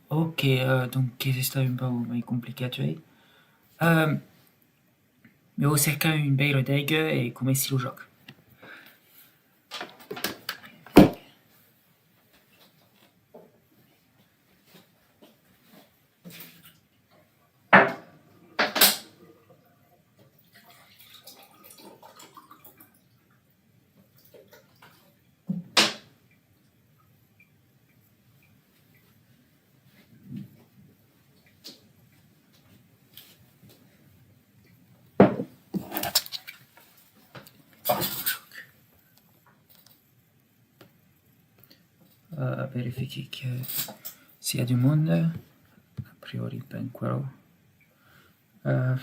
Ok, donc esiste un po' mai complicato. Um, mi ho cercato un bel deghe e come si lo gioca. Verifichi che sia du monde, a priori ben quello. Eh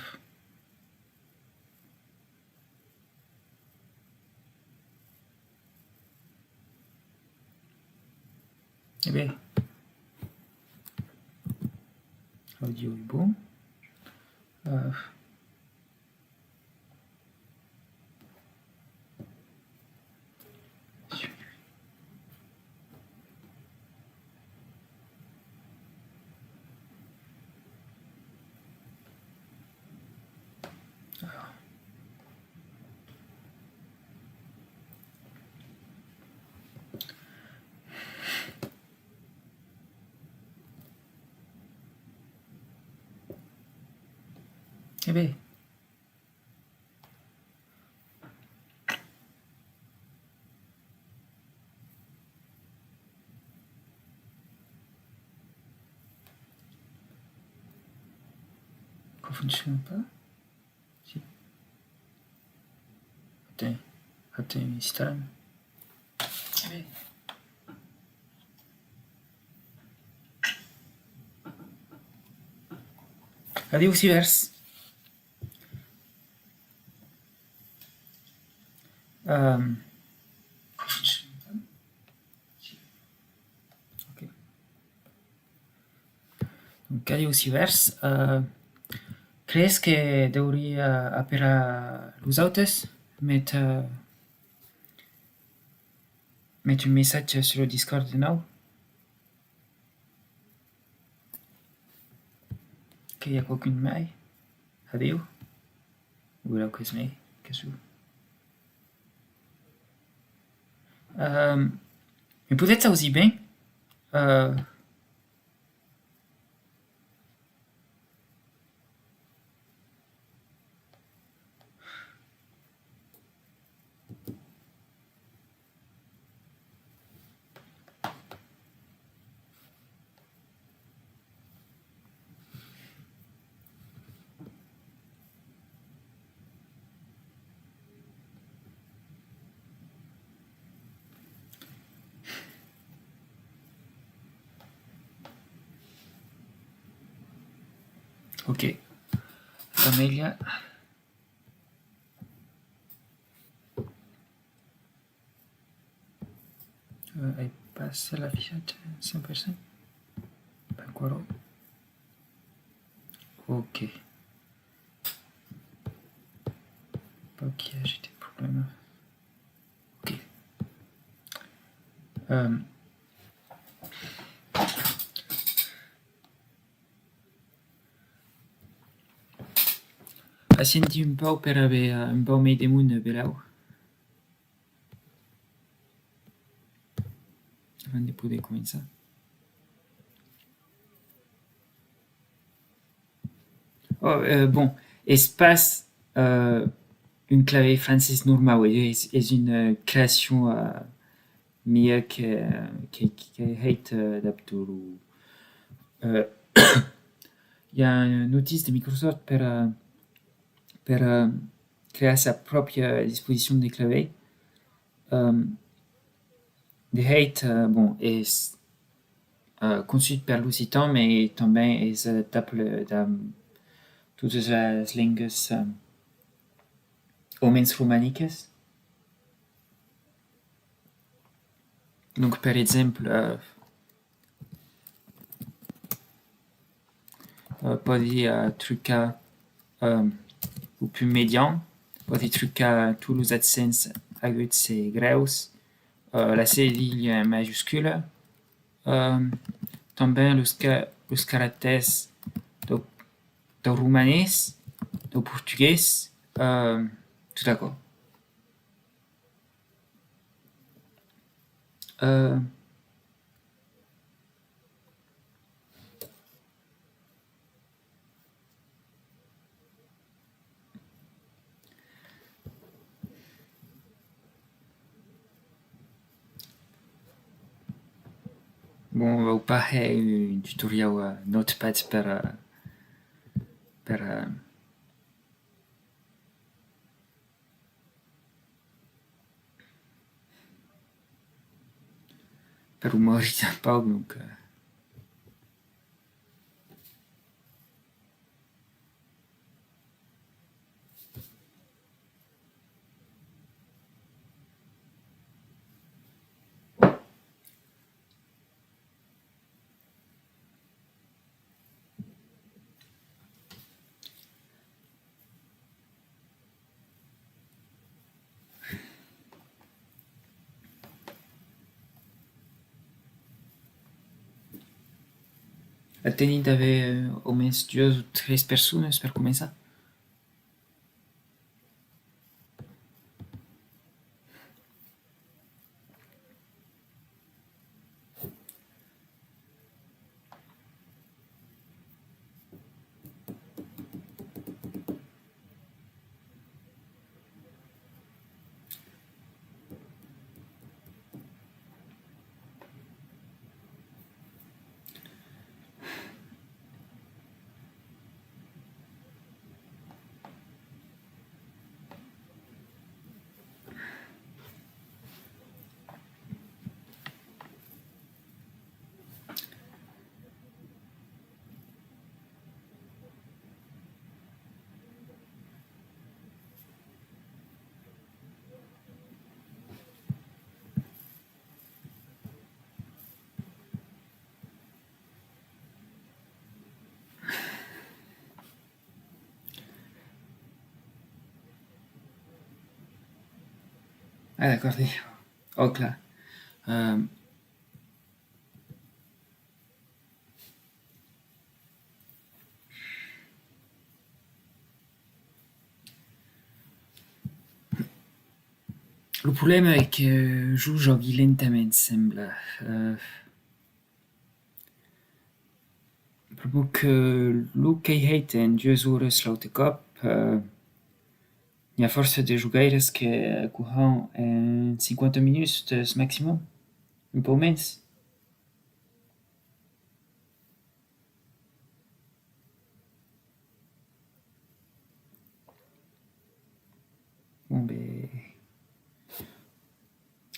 beh, l'audio est bon. Eh beh, funziona pas? Si. Attends, installe. Eh beh. Adios, Ivers. Ok. Donc, adios, Ivers. ¿Crees que debería apelar los autos? Mettre un message sur le Discord now. Que il y a aucune maille. Adéo. Ou là, qu'est-ce que mais peut-être ça aussi bien. Euh, ok. Amelia. Elle passe l'affichage 100%. Ben quoi. Ok. Pas qu'il y a des problèmes. Ok. Senti un po' per avere un po' made moon belau. Avant de poder començar. Oh, bon, espace, une clavier française normale, est une création mia qui hate d'Abdul. Il y a un outil de Microsoft pour créer sa propre disposition de clavier. The Hate, bon, est conçu par Lucitan, mais também est adaptable dans toutes les langues homens româniques. Donc, par exemple, pode trucar o plus médian, pode trucar tous les accents aguts et greus, la cédille majuscule, também os caracteres do romanês, do português, tout d'accord. Bon, o pareil un tutorial Notepad per umorizar un poc, donc tenir d'haver almenys 2 ou 3 persones per començar. Ah, d'accord, oh, clar. El problema è che giù giochi lentamente, sembla. Proprio che lo che heet en 2 ores l'auto cop, il y a força de jogaires que corram en 50 minutes maximum, un peu menys. Bon, ben...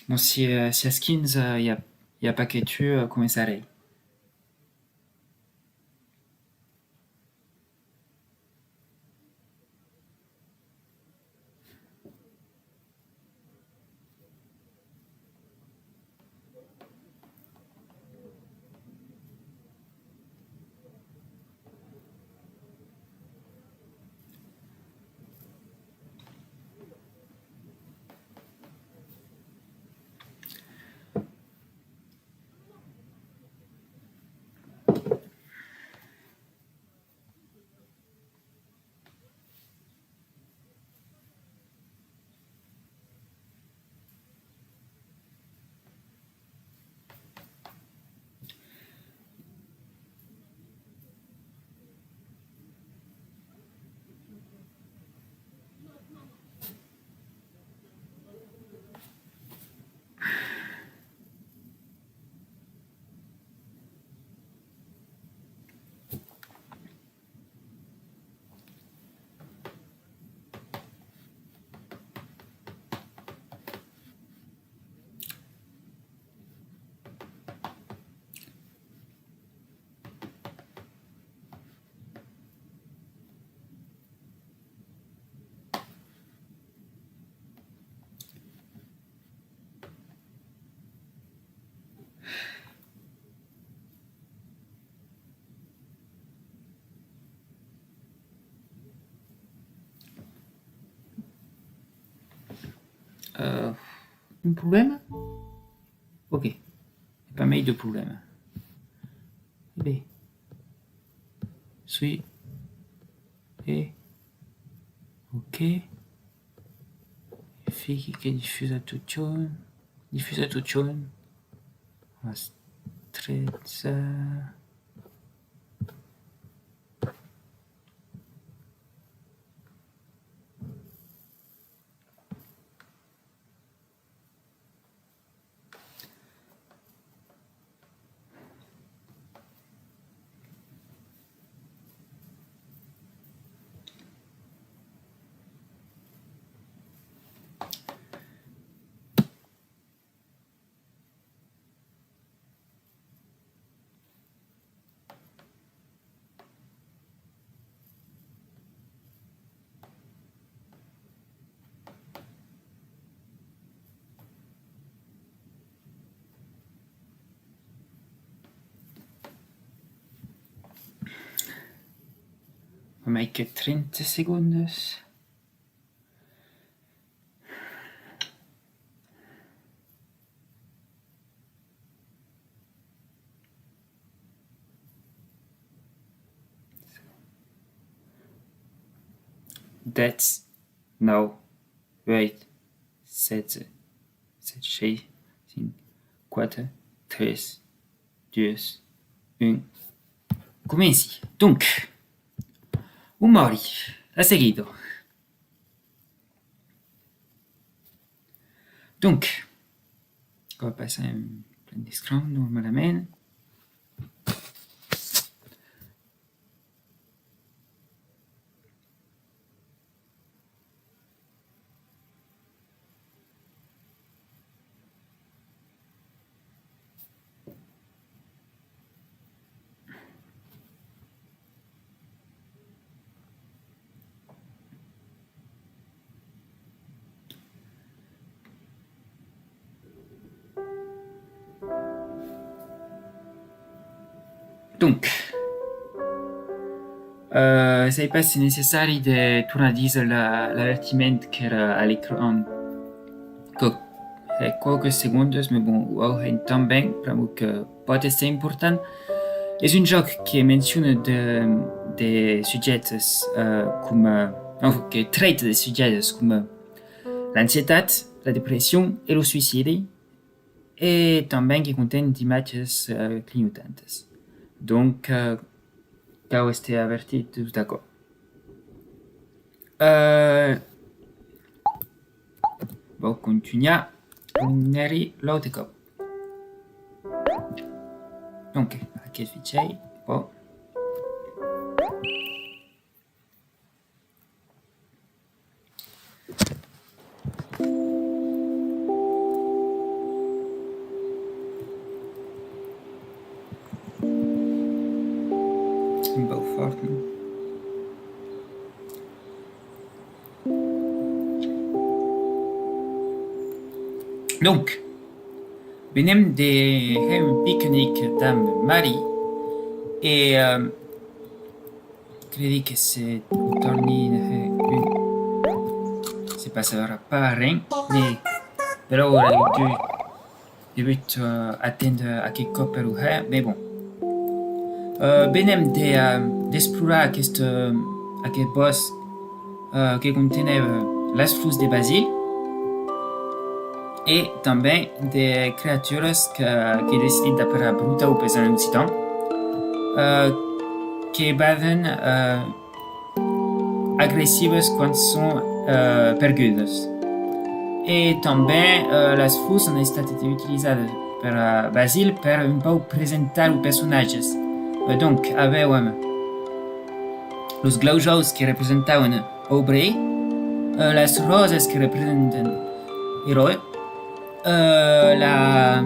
Bon, si a skins, il y a pas que tu començarei. Un problema? Ok. Pas meio de problema. Bem. Suis. Et. Ok. Fichi che diffusa tutto. Diffusa tutto. Strezza. Make it 30 segundos. That's no. Wait. 7, 6, 5, 4, 3, 2, 1. Cominci. Donc, o Mori, a seguido. Donc, on va passer un plein d'écran normalement. Donc, sei passi necessari de tornare l'avvertiment che era all'ecran qualche secondes, mais bon, wow, também, para que pode ser important. És un joc que menciona de sujets come, che traita de sujets come l'ansiedade, la depressão e o suicidi, e também que contém imagens clignotantes. Donc, cal este avertido, d'accord. Vou continuar neri l'autocope. Donc, aqui fichei, bon. Belfort. Donc, venem de un pique-nique d'am Marie et credi que c'est torni se passera pas rien, mais però ora debut attendre a che per mais bon. Venem d'explorar aquest bosc que contenait les flors de basil et també de creatures que decidit d'aparar bruta o pesant occitan que baden agressives quan són perdudes. Et també les flors han estat utilitzades per Basil per un peu presentar els personatges. Donc, avevem los glaujaus que representaven Aubrey, les roses que representen Héroe, le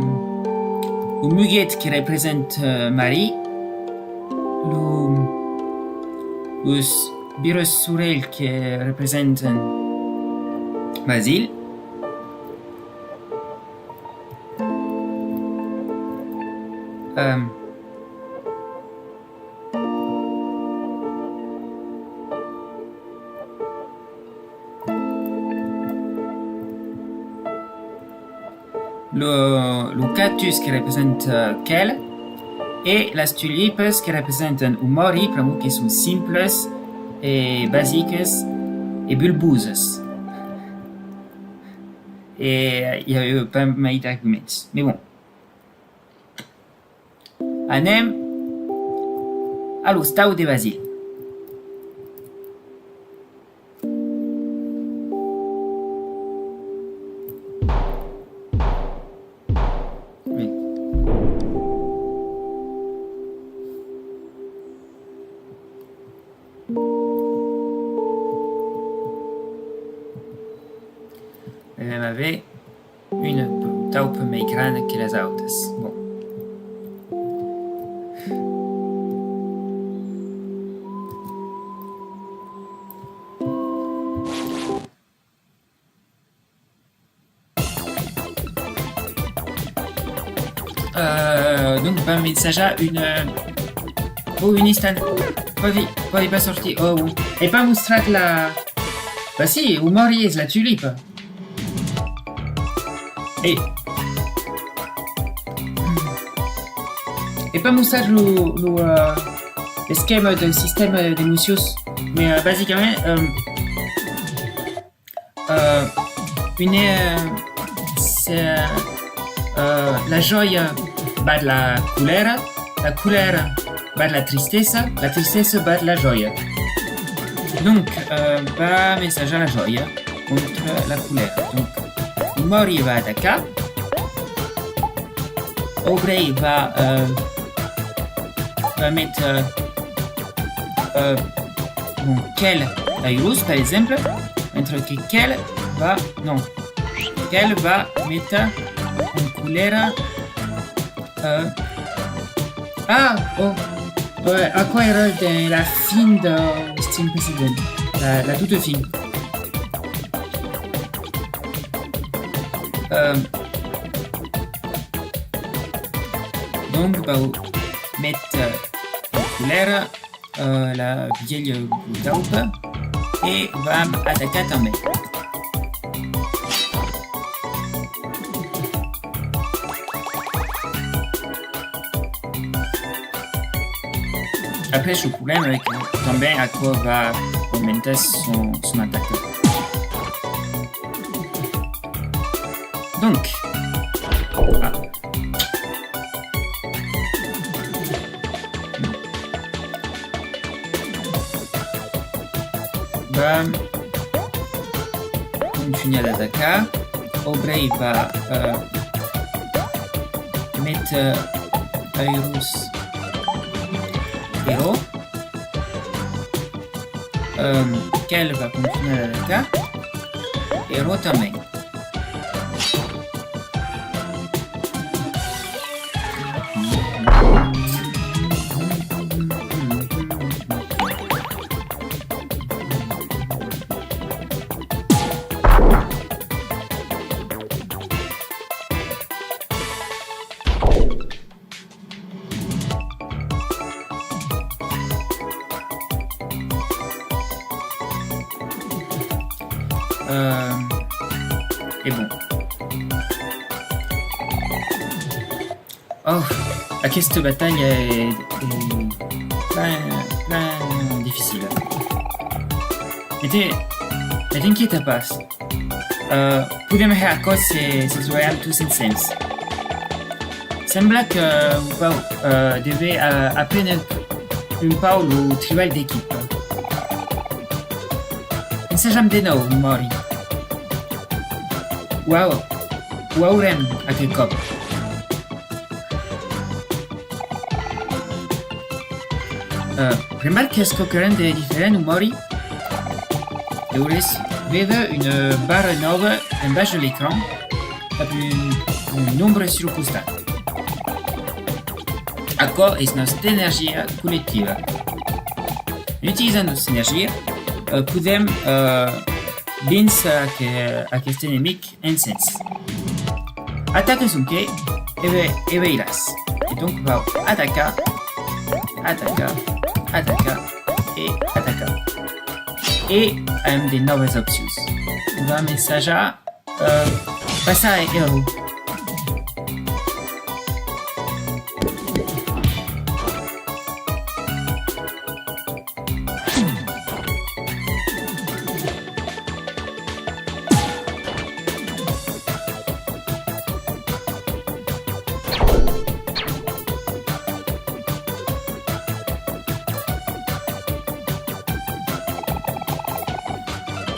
muguet qui représente Marie, les virus surel qui représentent Basile, le cactus qui représente Kel, E las tulipas que representan umori, pramu que son simples e básicas e bulbosas. E il y a eu pas mal d'arguments. Mais bon. Anem a l'Estau de Brasil. Oui. Elle avait une taupe mais grande que les autres. Bon. Donc, ben, message une instant. Pode pas sortir. Oh, oui. Et pas mostrat la. Bah si, umori es la tulipe. Et pas mostrar le schème d'un système d'émotions. Mais basiquement, c'est la joie va de la couleur va de la tristesse va de la joie. Donc, va message à la joie contre la couleur. Donc, umori va attaquer. Aubrey va mettre quel virus par exemple, entre que quel va mettre une couleur à quoi era de la fin de Steam President, la toute fin. Donc, va mettre en couleur la vieille taupe et va attaquer también. Après, je problème avec también à quoi va augmenter son attaque. Donc, va continuer d'attaquer. Aubrey va mettre virus héros. Qu'elle va continuer d'attaquer. Héros también. Et bon. Oh, cette bataille est plein difficile. Mais t'inquiète pas. Podem ver a cose se trobar tous sem sens. Sembla que vau devez apprendre un peu le travail d'équipe. Ensejam de nou, Mori. Ho haurem aquest cop. Remarques quelqu'un de diferent, Mori? Deures veure une barre nova en baix de l'écran amb un nombre sur le costat. Això és nostra energia col·lectiva. Utilitzant nostra energia, podem vèncer aquest enemic en sens. Ataques un quai et veuràs. Et donc vau atacar et atacar. Et amb de noves opcions. Va messajar passar a héros.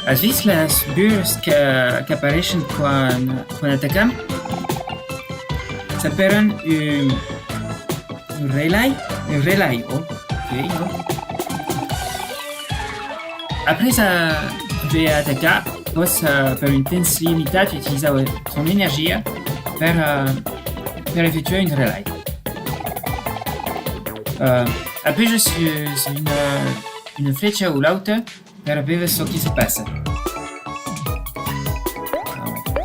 Has vist les bulles que apareixen quan atacam? S'aperen un relay, ok, no? Après de atacar, pots per un temps limitat utilitzar ton energia per effectuer un relay. Apeges una fletxa o l'altra per veure ce qui se passa.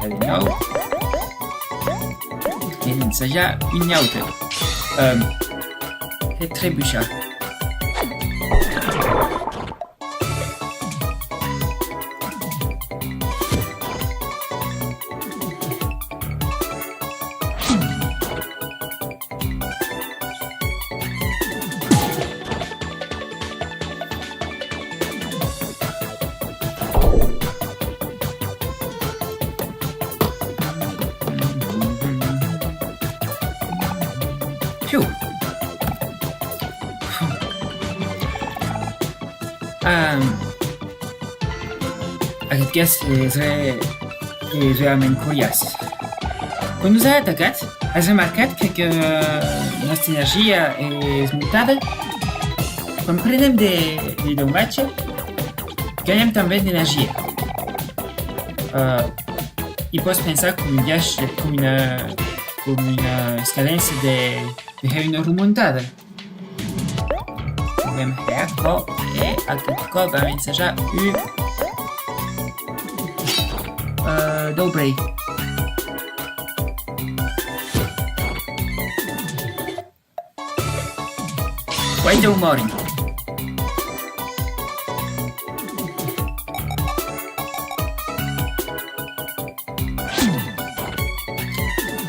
De nou. I ensejar un altre. Et trébuchar. Phew. Aquest cas és realment curiós. Quan us ha atacat, has remarcat que la nostra energia és mutada? Quan prenem de llenguatge, guanyem també d'energia. I pots pensar com una escadència de una remuntada. Vem her e aquest cop vam ensejar dobre. Guaita o mori.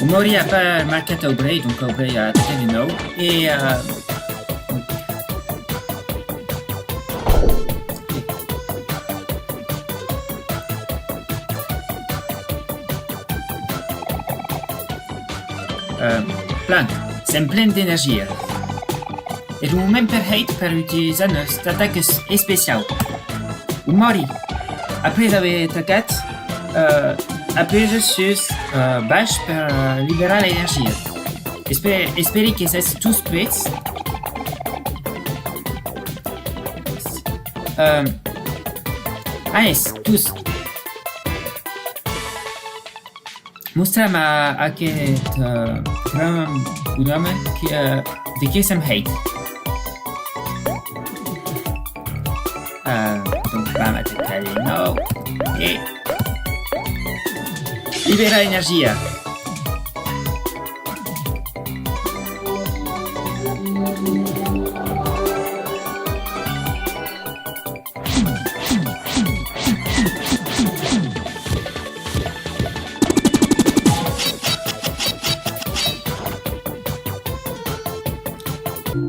O Mori n'a pas marqué Aubrey, donc Aubrey a attaqué de nouveau. Et Plan, c'est plein d'énergie. Et le moment perfect pour utiliser notre attaque spéciale. O Mori, après avoir attaqué, appuie sur baix pour libérer l'énergie. Espérez que c'est tous prêts. Tous. Mostra'm aquest programa de què se'm hate. Donc vam atacar de nou i libera energia.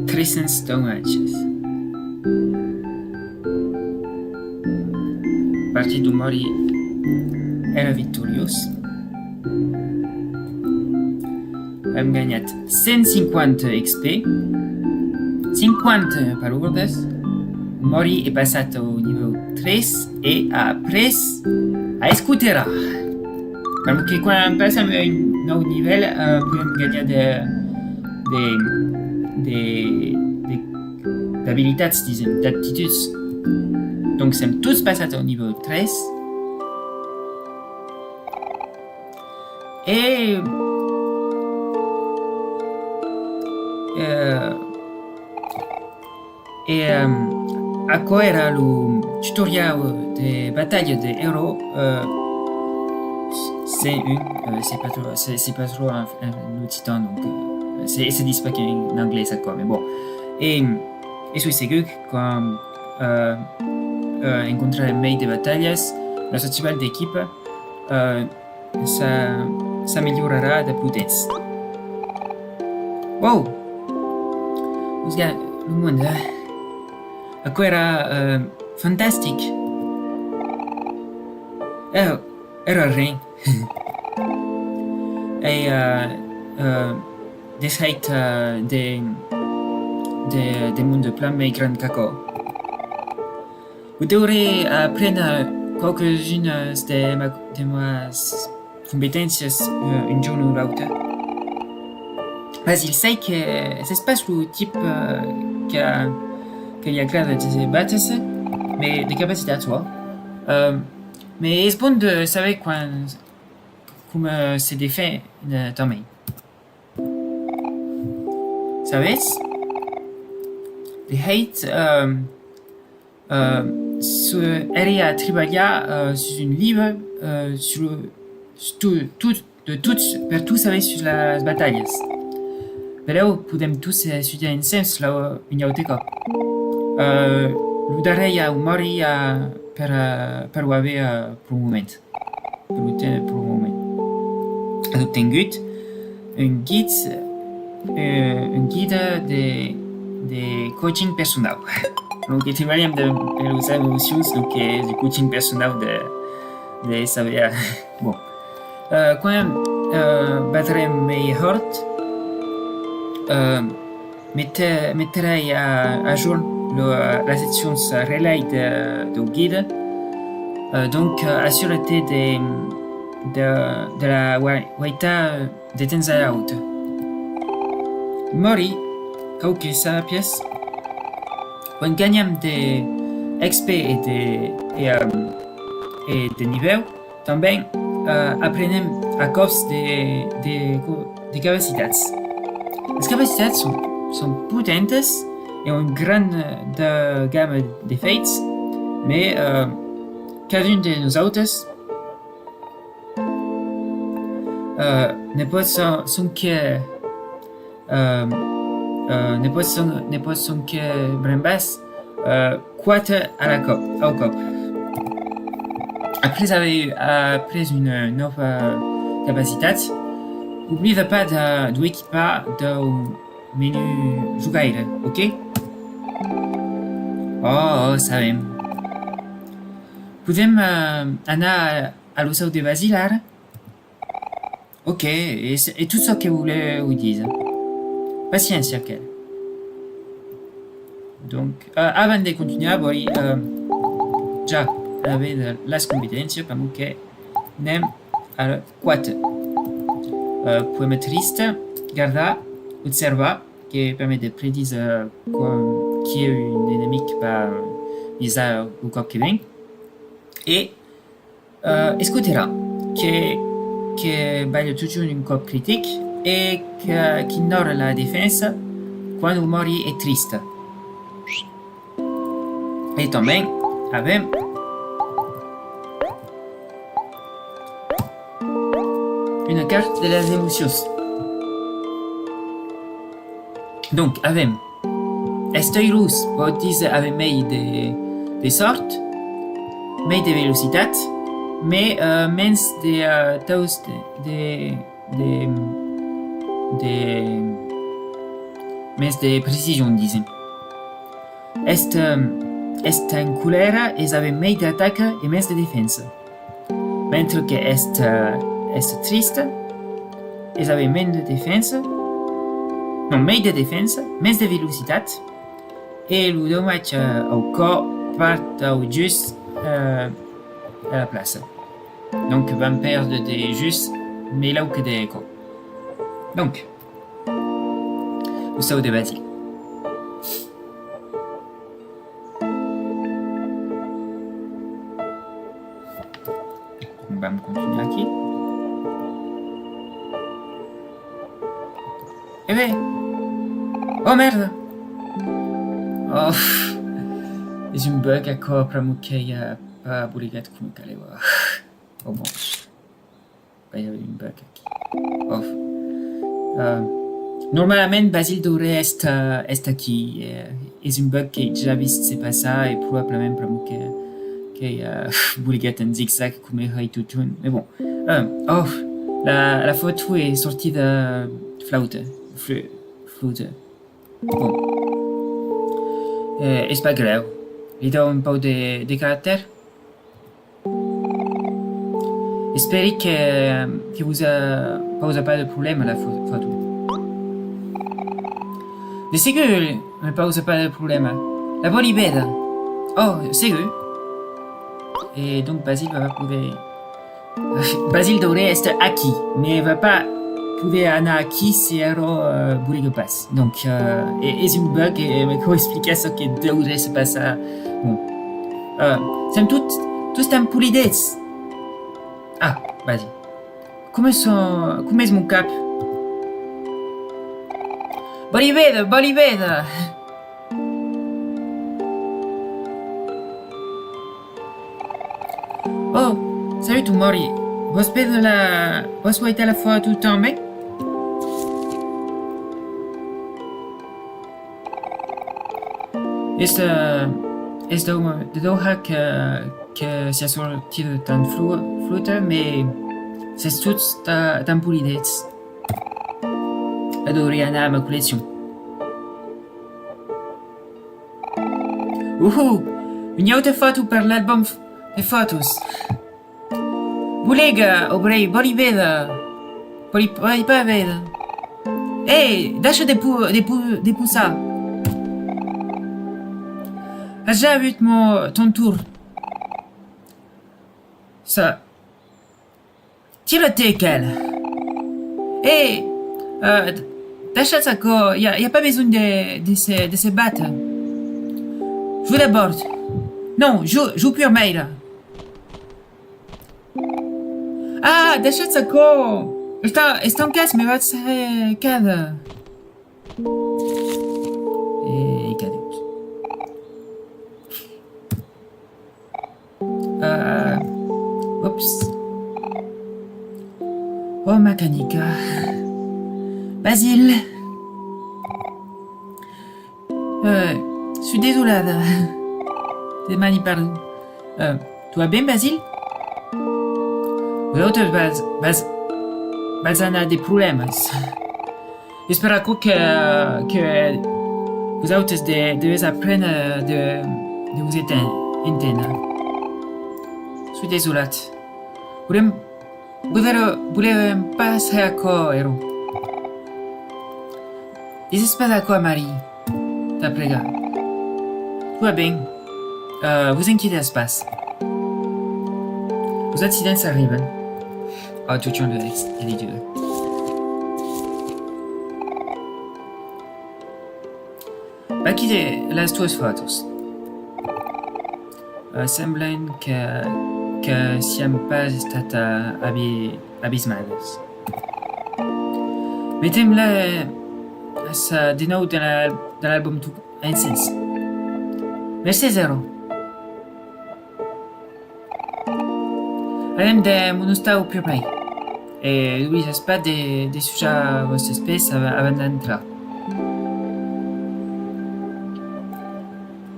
Crescent Donages. Partit do Mori era victoriós. Hem guanyat 150 XP, 50 paraules. Mori est passat au niveau 3 et a après a escutera. Perquè quan passem a un nou nivell podem guanyar d'habilitats, disons, d'aptituds. Donc, som tous passats au niveau 3. Et acá era le tutoriel de bataille de héros. C'est pas trop un titan, donc c'est disponible en anglais, ça quoi, mais bon. Et je suis sûr que quand encontrar meio de batalhas, notre cheval d'équipe, ça améliorera de potência. Wow! Le monde acá era fantastique. Era rien. Et desheit de monde plein mais grand caco. Vous devrez apprendre quelques-unes de mes compétences un jour ou l'autre. Basile sei que c'est pas le type qui agrada de battre, mais de capacité à toi. Mais c'est bon de savoir comment se défait também. Sabes? De hate elle a travaillé sur un livre sur per tout saber sur les batailles. Però podem tous estudiar ensems la biblioteca. Lo darei a Mori per ho haver per un moment. Per un moment. Has obtingut un guide de coaching personal. Donc, treballem de les emocions, donc du coaching personal de saber. Bon. Quan batrem mai hort, metterei a jour la section relais de guide. Donc, assure-te de la waita de temps à autre. Mori, quelque sapies, quan gagnam de XP et de niveau, também aprenem a cause de capacitats. Les capacitats sont potentes et ont une grande gamme d'effets, mais cadun de nous autres ne pot son que brembas 4 au cop. Après après une nouvelle capacité, n'oublie pas d'équiper dans menu jugaire, ok? Oh, sabem. Podem anar a l'ossau de Basilar? Ok, et tout ce que vous voulez vous dire. Patience, quel. Donc, avant de continuer, voy ja haver les competències perquè anem al 4. Poemetriste, guardar, observar, que permet de prédire qui est un ennemi qui va viser au cop qui vient. Et escutera, que baille toujours un cop critique et qui ignore la défense quand Mori est triste. Et também avem une carte de les émotions. Donc, avem Estoirus, pot dire avec mei de sorte, mei de vélocité, mais mens de taus mens de précision, disons. Est en colère et avec mei d'attaque et mens de défense. Mentre que est triste et avec mens de défense. Non, mei de défense, mens de vélocité et le dommage au corps part au juste à la place. Donc, va perdre des juste, mais là où que des corps. Donc, au saut de Basile. On va continuer aqui. Eh ben! Oh merde! Oh! És un bug acolo para muqueia para burigat como calewa. Oh bon. Vai haver un bug aqui. Oh. Normalment Basile devrait être aqui. És un bug que já vist se passar et probablement para muqueia que burigat en zigzag comme hay tout un. Mais bon. Oh! La photo est sortie de flauta. Flauta. Bon. És pas greu. Li dau un peu de caractère. Espero que vous pose pas de problème à la photo. De segur ne pose pas de problème. La Boliveda. Oh, segur. et donc Basile va pas pouvoir... Basile devrait être acquis, mais va pas pouvoir en acquis si alors bouger passe. Donc, est un bug et comment expliquer ce qui devrait se passer. Bon. C'est tout un poulidet. Ah, vas-y. Comment est mon cap? Boliveda! Oh, salut tout Mori. Vos être à la fois tout le temps, mec? Est de Doha que s'est sorti de tant flûte, mais c'est tout un poulidet. Adoriana à ma collection. Wouhou! Une autre photo pour l'album de photos. Bulega, obrei, Boliveda. Boliveda. Hey, deixa de poussar. Has déjà vu ton tour? Ça. Tire-te, quel. Hey, deixa ça quoi. Y a pas besoin de se battre. Joue d'abord. Non, joue pure mail. Ah, deixa ça quoi. Está en casse, mais va se cada. Et cadeau. Oups. Oh, Macanica. Basile. Je suis désolée. T'es mani pardon. Tu vas bien, Basile? Vous autres, Bazana a des problèmes. J'espère que vous autres devez apprendre de vous éteindre. Je suis désolée. Voulez pas se à quoi, héros? Désespère à quoi, Marie? T'as préga. Tout va bien. Vous inquiétez pas. Os accidents arrivent. Oh, tout le monde est idiot. Aqui las tuas fotos. Semblam que siamo pas stata abismades. Metem-la de nou dans l'album tout Incense. Merci Zero. Adem de Monostau Purpay. Et oui, j'espère des sujets à votre espèce avant d'entrer.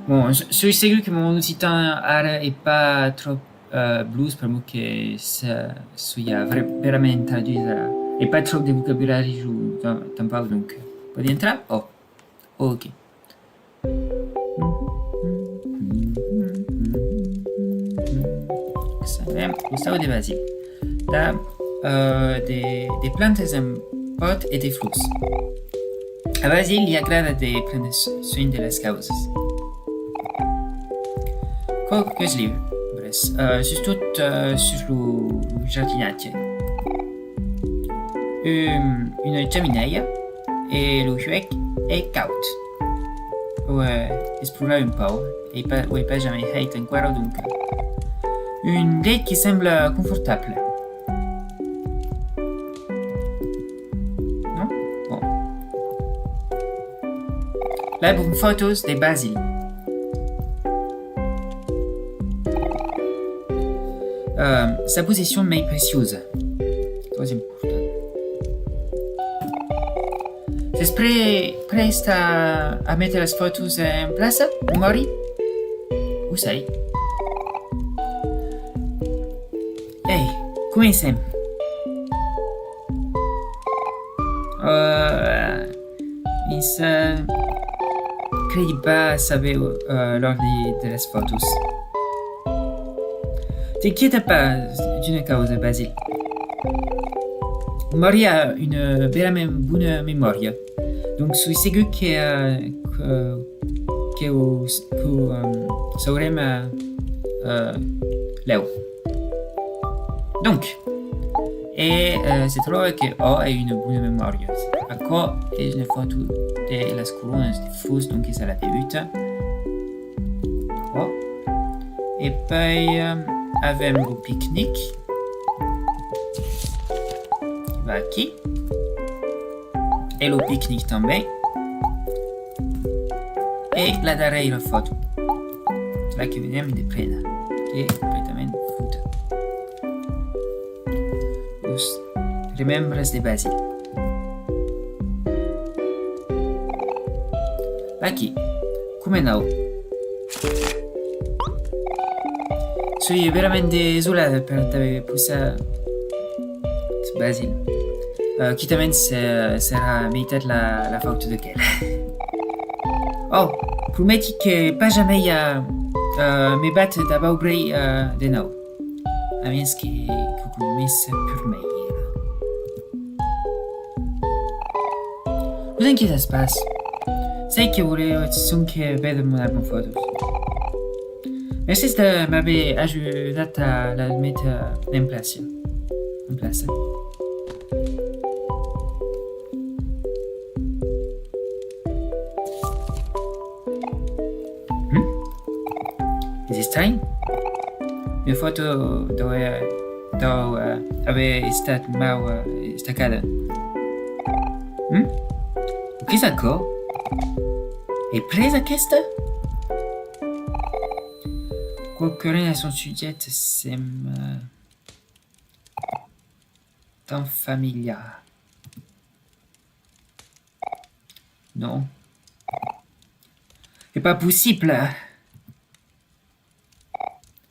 Bon, je suis sûr que mon occitan est pas trop blues pour moi que ça soit vraiment traduit et pas trop de vocabulaire j'en parle donc. Peut y entrer? Oh, ok. Gustavo de Basile. Là, des plantes en pot et des flux. A Basile gli agrada de prendre soin de las causas. Quelques livres, surtout sur le jardinage. Une cheminée et le huec est caute. Pour explorer un peu et pas jamais été encore donc. Une date qui semble confortable. Non? Bon. L'album photos de Basile. Sa position m'est précieuse. Très important. T'es prêt à mettre les photos en place, Mori? Où c'est? Hey, commencez. Il se crée pas savoir l'ordre de les photos. T'inquiète pas d'une cause, Basile. Mori a une vraiment bonne mémoire. Donc, je suis sûr que saurem là-haut. Donc, si trovo che ho una buona memoria. Acolo è una foto delle colonne di Fuß, donc è la D8. E poi abbiamo il picnic, che va qui. E il picnic também. E la darei la foto. Là che vediamo di prena, che è completamente foto. Remembrances de Basile. Aqui, come no? Sono veramente isolato per aver posto Basile. Chiaramente sarà metade la foto de quelle. Oh, prometti que pas jamais me batte d'abord de nou. A mens que comece por meio. Vous inquiétez pas. Sei que volevo sunque vedere mon fotos. Merci de m'aver ajudat a la mettre en place. Is estranho? Minha foto aveva stato mal staccata. O que sacou? É presa questa? Qualcuno a son sujet sembra tão familiar. Non. C'est pas possible.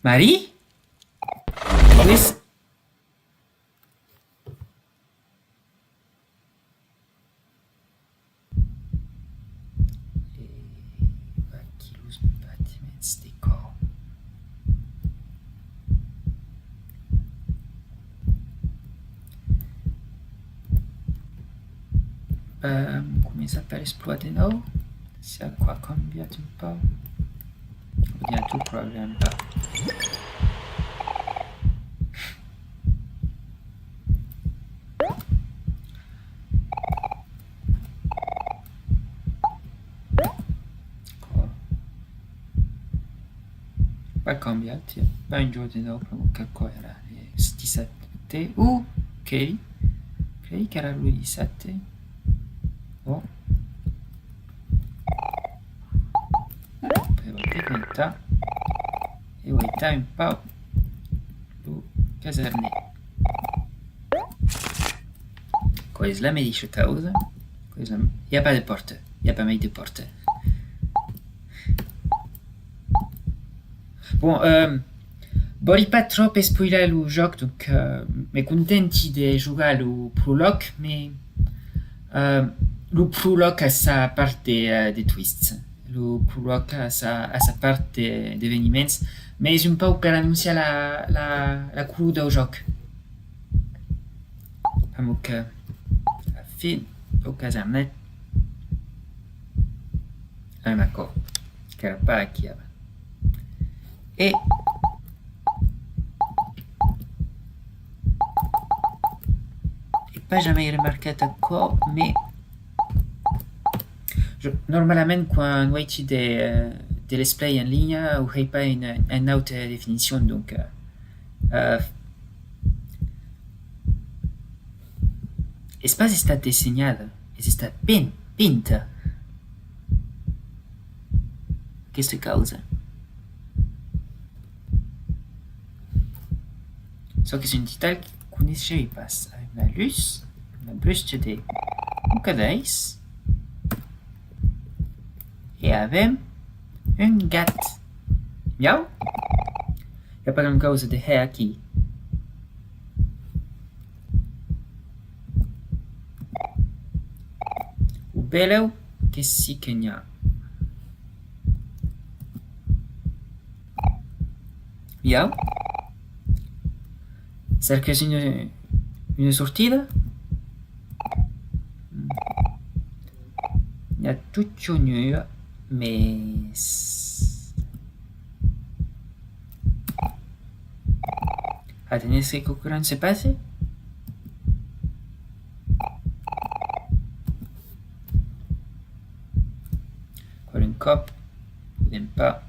Marie? Oui. Aqui os batimentos de cor. Começar per explorar de novo. Se a quoi cambiato un po'. Bientôt problème pas. Pas cambiato. Ben un giorno di nuovo che qua era 17. Ok. Credi che era lui 17. Oh. E guardare un po' lo caserme. Questa mi dice causa. Il n'y a pas de porte. Il n'y a pas mal de porte. Bon, voglio pas trop spoiler le jeu, donc me contenti de jouer le prologue, mais le prologue a sa part de twists. Le prologue a sa part d'événements, mais c'est un peu pour annoncer la couleur du jeu. Donc, à la fin, au casernet, un accord, qui n'est pas qui avait. Et pas jamais remarqué d'accord, mais normalement quand on voit des let's play en ligne, on n'a pas une autre définition, donc espace está diseñado, está pinta. Qu'est-ce que causa? Só que c'est un détail qu'on ne sait pas. La luz, la brusque de cadês et avec un gat. Miau? Il n'y a pas une cause de hair aqui. O belo que se quenha. Miau? Será que c'est une sortida? Il y a tout nu, mais Atenez que concurrent se passe. Encore une cop. Vous n'aimez pas.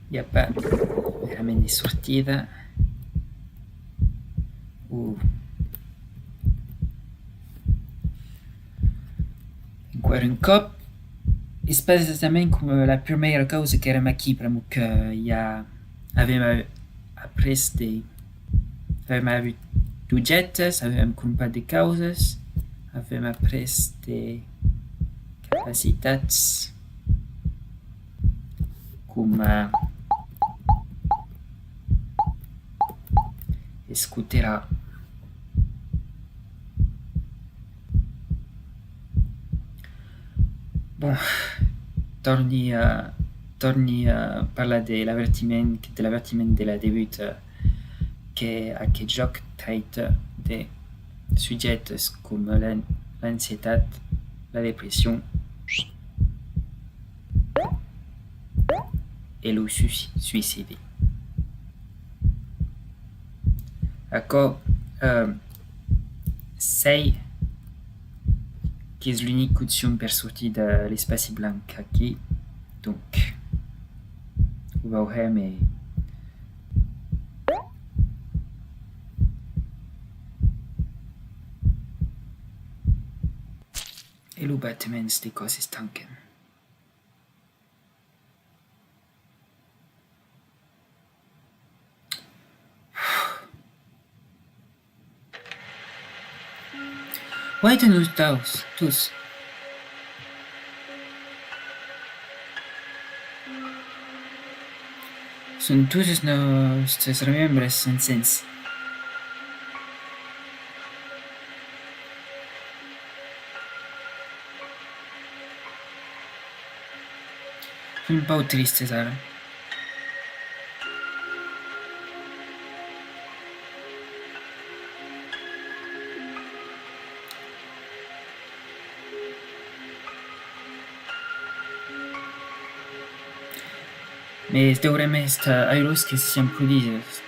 Il n'y a pas vraiment des sortides. Encore une cop. Espèce também como a primeira coisa que era aqui para que havemos après de havemos objetos, havemos um par de causas, havemos après de capacidades como escutará. Bon, torni a parlar de l'avertiment de la début que aquest joc tracta de sujets com l'ansietat, la depressió et le suicidi. D'accord, c'est qui est l'unique option pour sortir de l'espace blanc ici. Donc, on va voir, mais et le bâtiment des causes estanques. Ouais, de nous tous. Sont tous nos membres sans sens. Sono un po' triste, Sara. Mais dovremmo ai ruschi si siamo produisi.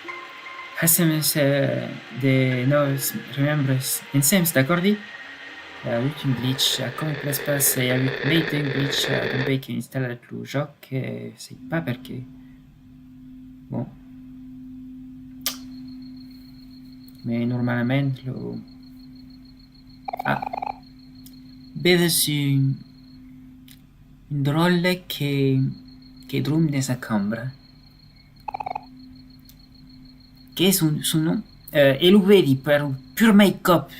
Hassan de nos remembers ensemble, d'accord? Il y a eu un glitch, comme il se passe, il y a eu un glitch també qui installe le joc, c'est pas perché. Bon. Mais normalement, vedes un drôle che drum de sa cambra. Che è son nom? E lo vedi per un pure make-up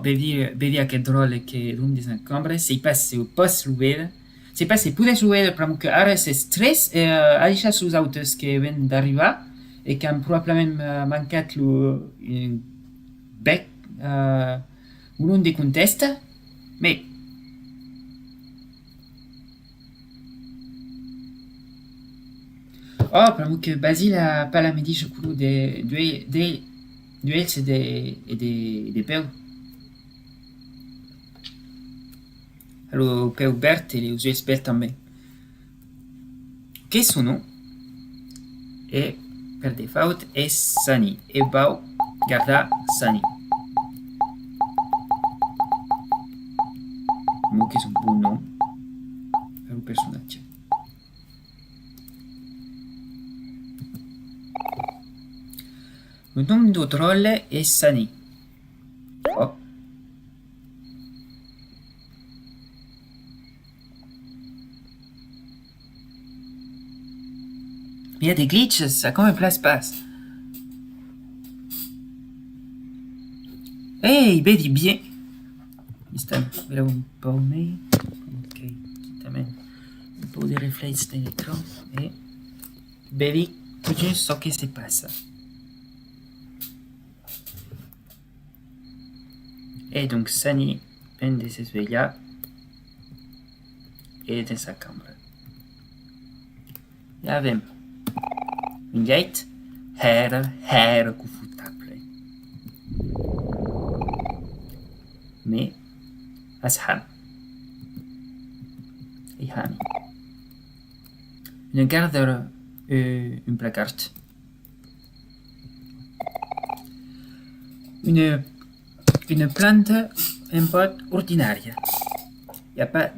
vedi che drôle che drum de sa cambra, se passe o posso lo vede. Se passe pudes lo vede per que ara se stress a deixar sus autos que ven d'arribar e que han probablement mancat lo bec un de contesta, mais per que Basile a pas la medi je crois duels et de peu. Alors peu Bert et les US Bert també. Che sono? E per default è Sunny e vau guardar Sunny. Mo che è un buon nome per un personaggio. Il nome del troll è Sunny. Oh. Il y a des glitches, ça comme place passe. Hey, vedi bien. Sta un po' meglio. Ok, también un po' di reflex dentro e vedi che so che si passa. E donc Sunny venne si sveglia e dessa câmara. E avem un gate era confortable. Mais أزحم يهاني. Une garde une placard. Une plante un peu ordinaire. Il n'y a pas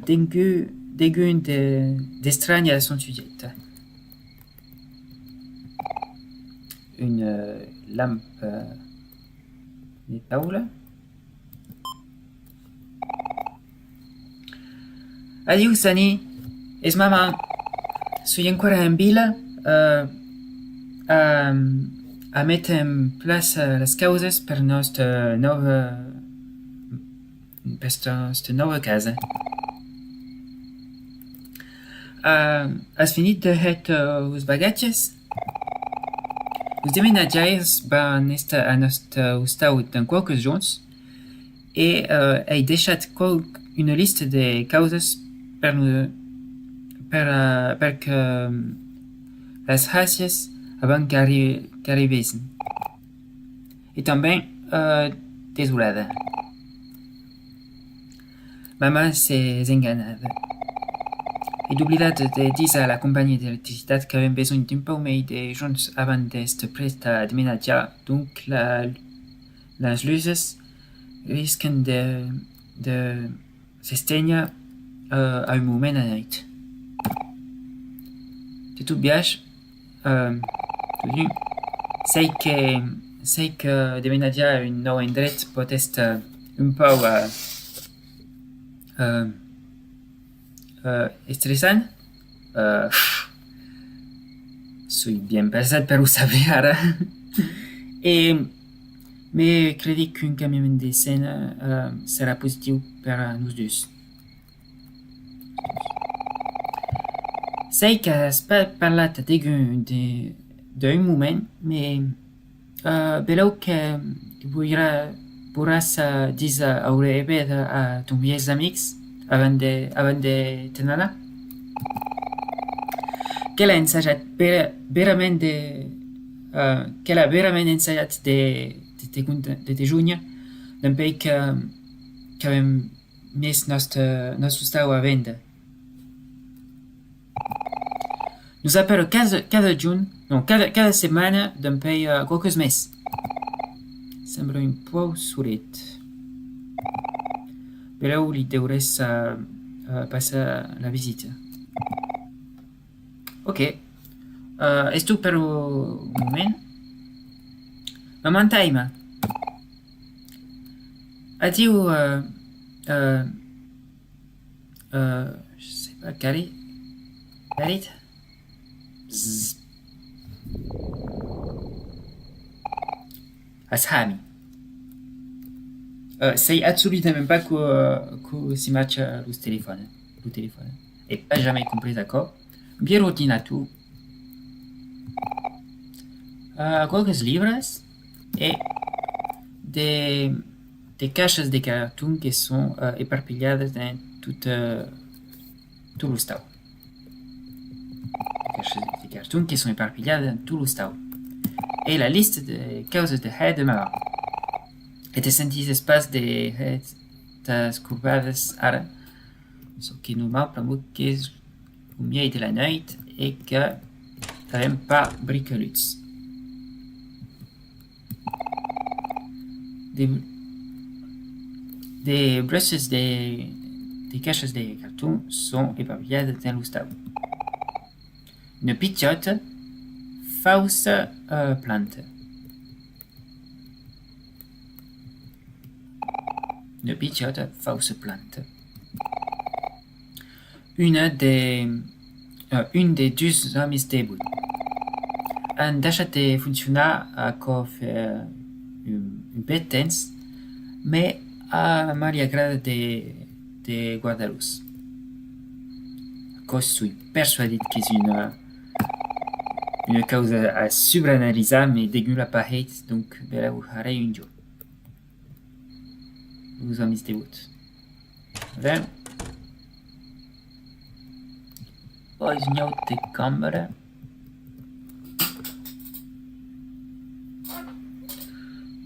d'extragne à son sujet. Une lampe de Paula. Adieu, Sani. Es mamá. Soy ancora en vila a mettre en place les causes per nostra nova casa. Has finit de het os bagages? Os demenatjaires van estar a nostre hostal en qualques junts e he deixat una lista de causes perquè les gràcies abans que arribessin. I també desolada. Mamà s'és enganada. He oblidat de dir a la companyia d'electricitat que havem besoin d'un peu més de junts abans d'estar prest a demenatjar, donc les luces risquen de s'estènyer a un moment a nit. De tot biaix, sei que demenatjar a un nou indret pot estar un peu estressant. Soy bien pesat per ho saber ara. Mais credi qu'un canviament d'escena serà positiu per a nos dos. Sei que has parlat d'un moment, mais beleu que pouràs dir au revoir a ton vieux amics abans de te n'anar. Qu'elle a ensayat verament ensayat de te juny d'empei que hem més nostre hostal a venda. Nous appelons cada setmana d'empei qualques més. Sembla un pou solet. Però li deuràs passar la visita. Ok. És tot per un moment. Maman Taima. Adieu, je sais pas, Garit? Ashami. Sei absolutament pas que si matcha le téléphone. Et pas jamais compris d'accord. Bien ordinato. Quelques livres et des caixes de carton qui sont éparpillées dans tout le stau. Des caixes de carton qui sont éparpillées dans tout le stau. Et la liste de causes de haie de maman. Et de sentis espaces de haies courbadas ara. Ce qui est normal pour moi que és au milieu de la nuit et que n'avem pas bricoluts. Des brosses des caixes de carton sont éparpillées dans le stau. Une petite fausse plante. Une petite fausse plante. Une des deux hommes débuts. Han deixat de funcionar a causa un peu de temps, mais a Maria agrada de guardar-los. Cos suis persuadit que és una causa a subranalitzar, mais degut l'aparell, donc beleu haré un joc. Os homens debuts. Vem? Poi une autre caméra.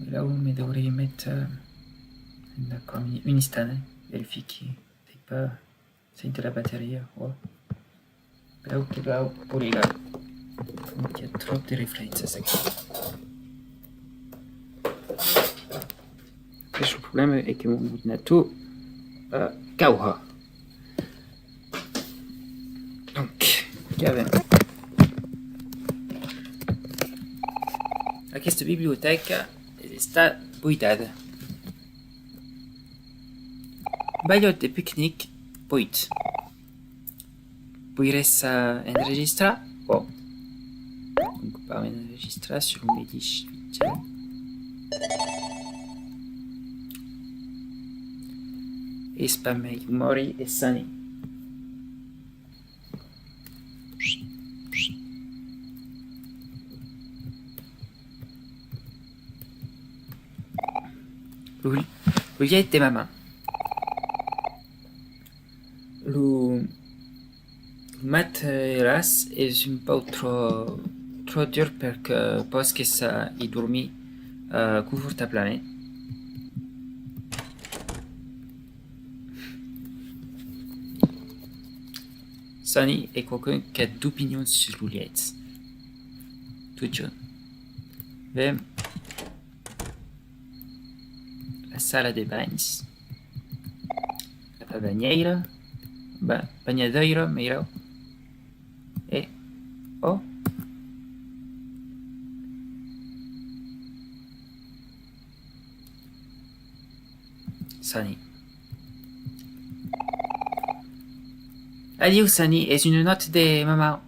Là où je devrais mettre une istana, vérifier qu'il n'y pas de la batterie. Oh. Là où tu vas pour les gars. Il y a trop de réflexes, c'est ça. Le problème est que mon ordinateur cauha. Donc, Gavin. Aquesta biblioteca está buidada. Ballot de pique-nique buit. Podries enregistrar? Bon. Donc, on va enregistrer sur Medici. Et spammer Mori et Sunny. Juliette et maman. Le matérias est un peu trop dur parce que ça y dormi confortablement. Sunny est quelqu'un qui a d'opinions sur Juliette. Tout jeune. Même la salle de banhos, la banheira, banhadeira, meirão, e oh, Sunny. Adieu Sunny, és une note de maman.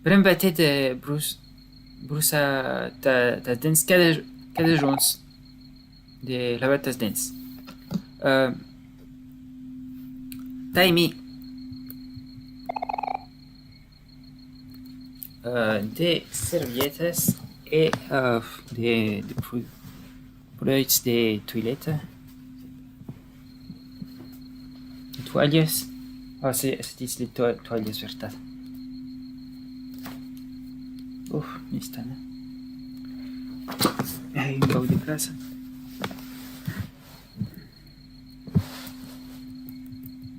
Vrem bater de Bruce ta dents cada junts. De lavar tas dents. Taimi. De serviettes et de produits de toilette. Toalles. Ah, c'est les toalles, verdad. Están. Hay un poco de plaza.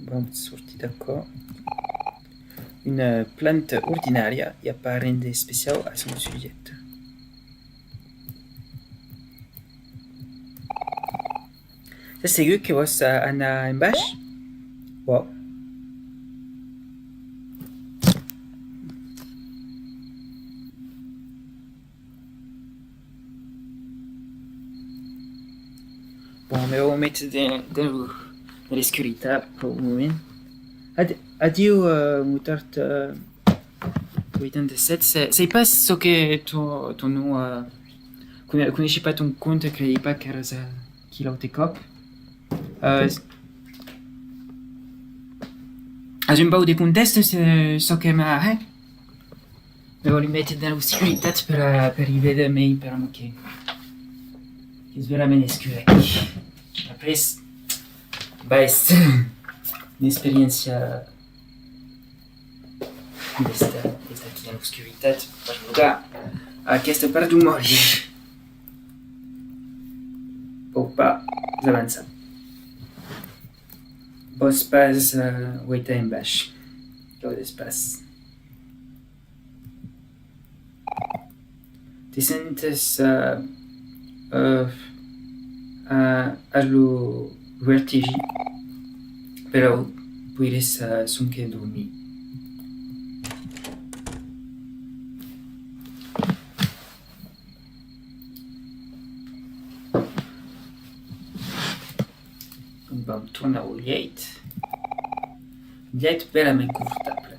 Vamos sortir d'accord. Une plante ordinaria y a rien de spécial à son sujet. C'est sûr que vous avez un bâche? Wow. Bon, mais on va mettre dans l'escurité pour le moment. Adieu, Moutard 87. C'est pas ce que ton nom. Connais pas ton compte, crédit pas qu'il a été cop. As un peu de contest, c'est ce que m'a fait. Je vais lui mettre dans l'obscurité pour arriver de mai, per que es verament escuro aqui. Après, va ser une expérience d'estar aqui en l'obscuritat per jugar a aquesta part d'un morir. Pour pas avançar. Vos pas guaitar en baix. Lo despas. Te sentes a lo vertige, però puedes sonque dormir. Vam tornar au llet. Llet verament confortable.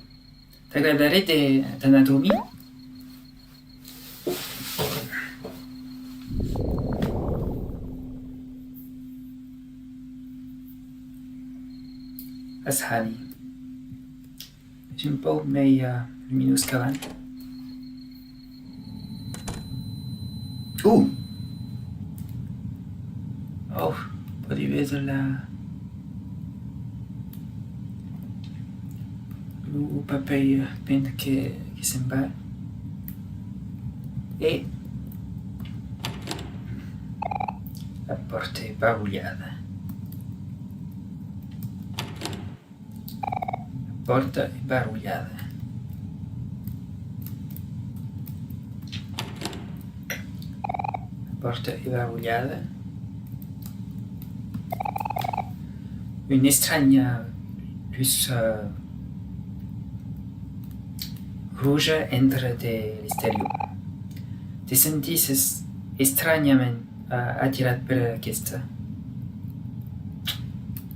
T'agradaria d'anar a dormir? أصحابي un peu més luminós que abans. Oh, podeu veure o papel pena que sembrar. E a porta é barulhada. A porta é barulhada. A porta é barulhada. Une estranha luz rouge entra de l'extérieur. Te sentis estranhamente attirado por aquesta.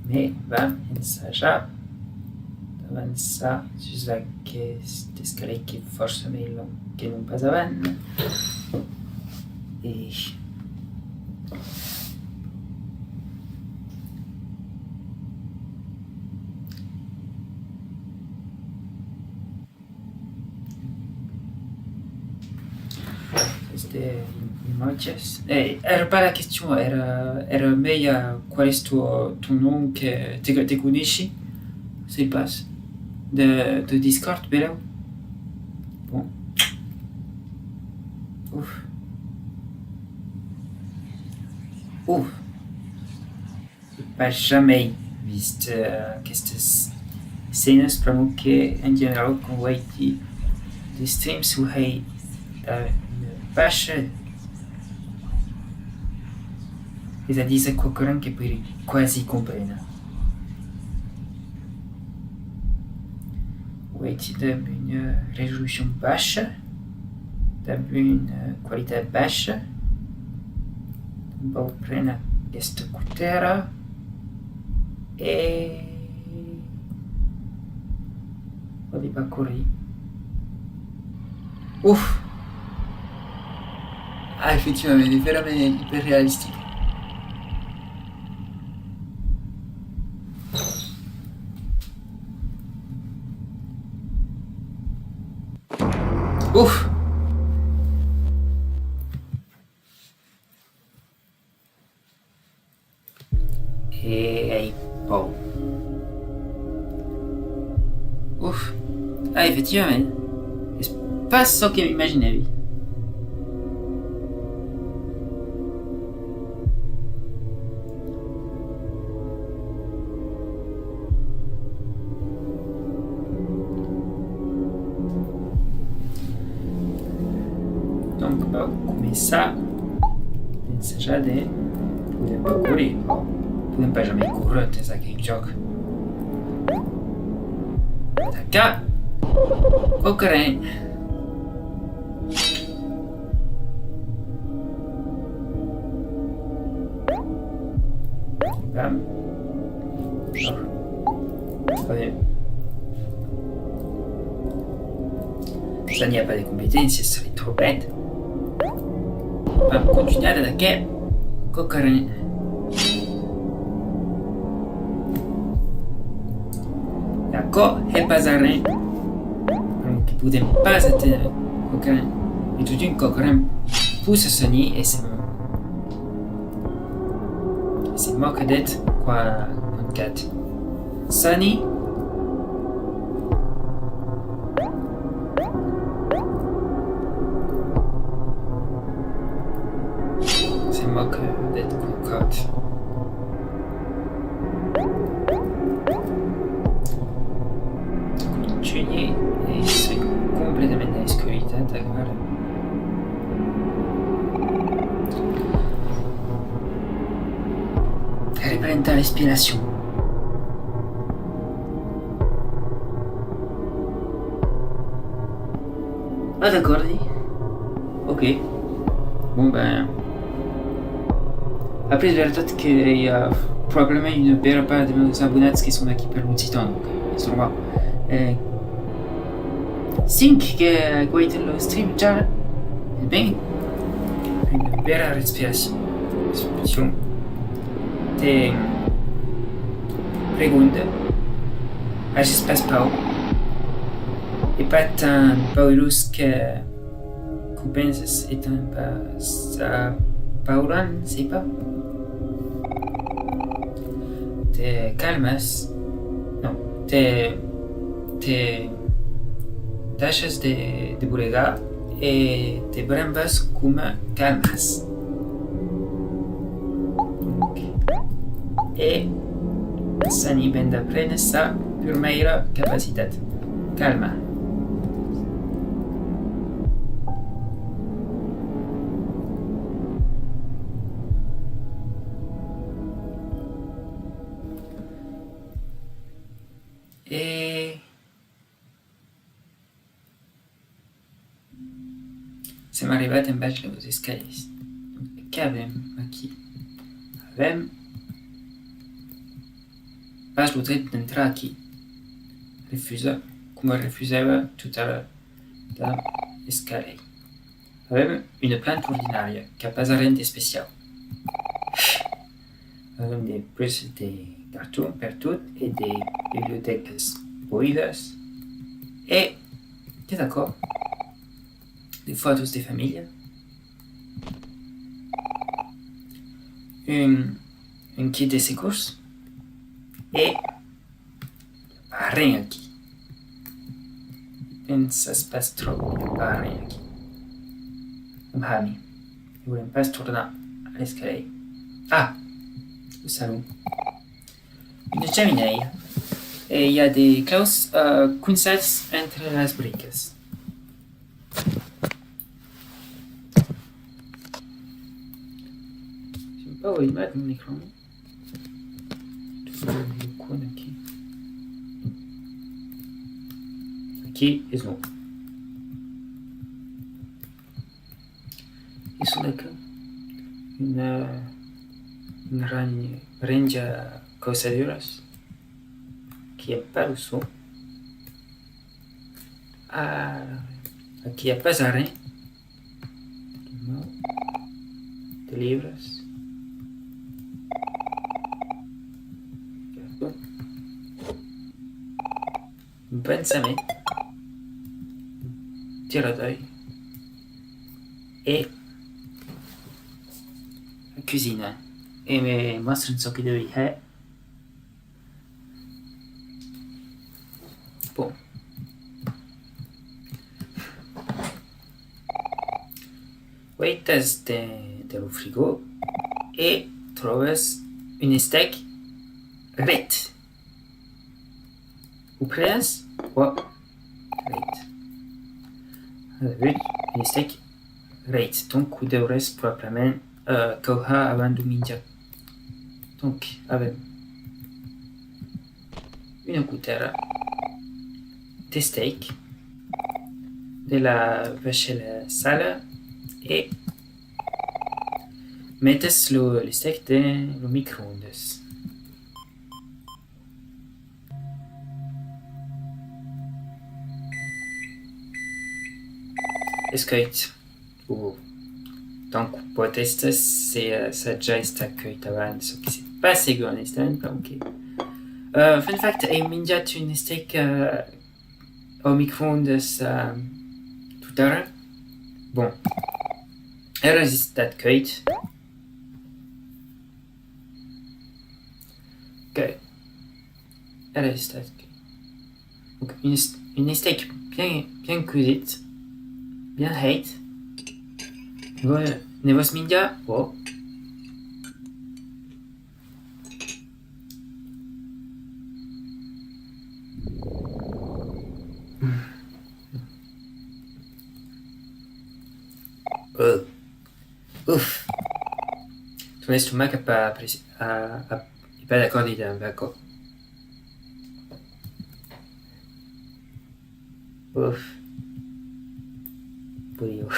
Mais va ensajar d'avançar sus aquest escalier que és força més long que non pas avant. I queste imatges. Era pas la question, era meia qual és ton nom que te coneixi? C'est pas de Discord, beleu? Bon. Ouf. Pas jamais vist aquestes escenes, però que en general quan veig de streams ho hai baixa és a dir qualcuno que pode quasi compreendre. Veig d'una resolució baixa, d'una qualitat baixa. Vou prendre aquesta cutera e vou pas correr. Effettivamente, è veramente iperrealistico. E aí, bom. Effettivamente. É pas ce que m'imaginais. Donc, on va começar a ensajar de podem correr. Podem pas jamais courir dans aquele jogo. Atacar. Qualquer Bam. Allez. Ça n'y a pas de compétences, ça serait trop bête. Vamos continuar a atacar qualquer D'accord, repasarem que podem pas atteindre qualquer et tout d'une qualquer pousse Sony et c'est moque d'être quoi 4 Sony c'est moque d'être quoi 4 continuer et c'est complètement la escuridão agora. Riprenda la respiração. Ah d'accord. Ok. Bon ben... Après je verdade que il y a probablement une belle part de meus abonados qui sont aqui pelo Titan, donc ils sont là. 5 que aguenta no stream já bem primeira respiração tem pergunta a gente passe pas e pas tant paulus que compensas et tant pas paulan c'est pas te calmas non te te deixes de bulegar e te brembes com calmes. E Sani ben d'aprendre sa primeira capacitat. Calma. E sem arribat en baix les escales. Què avem aquí? Avem pas le dret d'entrar aquí. Refusa, com refusava tota l'escala. Avem una planta ordinària, que pas res d'especial. Avem des presses de cartó per tot e de biblioteques buides e, t'es d'acord, des fotos de família, un kit de secours e rien aqui. Penses pas trop, rien aqui. Amb Hani, ne volem pas tornar a l'escalier. Ah, le salon. Une cheminée et il y a des claus coincés entre les briques. Je ne sais pas où il met mon écran. Tout le coin aqui. Aqui és nou. Isso daqui. Une range causaduras qui est pas le son. Ah, aqui il n'y a pas à rien. Des livres. Un pensament. Tira d'œil. Et la cuisine. E mi mostra un sacco di Bom. Waites del frigo e trobes un steak ret. Ho prens? Ret. Un steak ret. Donc ho deures probablement caujar avant de menjar. Donc, avem una cutera de steak, de la vaixella sala e metes le steak dans le micro-ondes. Escuit. Donc, pour tester si ça déjà est accueilli avant, ce qui c'est pas sûr en instant, ok. Fun fact, j'ai mangé un steak au micro-ondes tout à l'heure. Bon, elle résiste à cuite. Ok, elle résiste à cuite. Donc, une steak bien cuisite, bien hate. Ne vos menjar? Oh. Ouf. Ton estomac n'est pas d'accord d'idée, d'accord. Ouf. Bouillot.